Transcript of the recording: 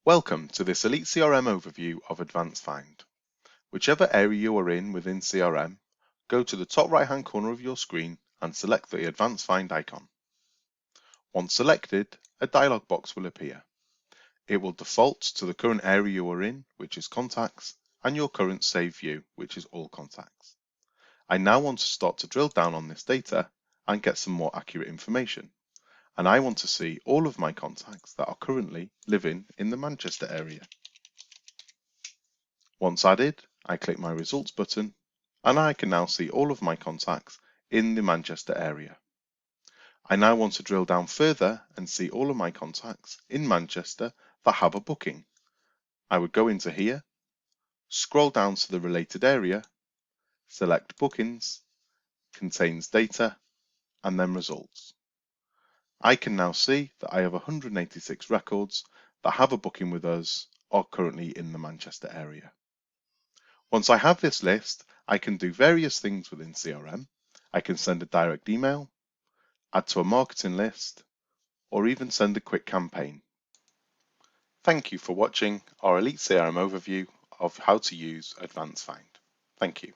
Welcome to this EliteCRM overview of Advanced Find. Whichever area you are in within CRM, go to the top right hand corner of your screen and select the Advanced Find icon. Once selected, a dialog box will appear. It will default to the current area you are in, which is Contacts, and your current save view, which is All Contacts. I now want to start to drill down on this data and get some more accurate information. And I want to see all of my contacts that are currently living in the Manchester area. Once added, I click my Results button, and I can now see all of my contacts in the Manchester area. I now want to drill down further and see all of my contacts in Manchester that have a booking. I would go into here, scroll down to the related area, select Bookings, Contains Data, and then Results. I can now see that I have 186 records that have a booking with us or currently in the Manchester area. Once I have this list, I can do various things within CRM. I can send a direct email, add to a marketing list, or even send a quick campaign. Thank you for watching our EliteCRM overview of how to use Advanced Find. Thank you.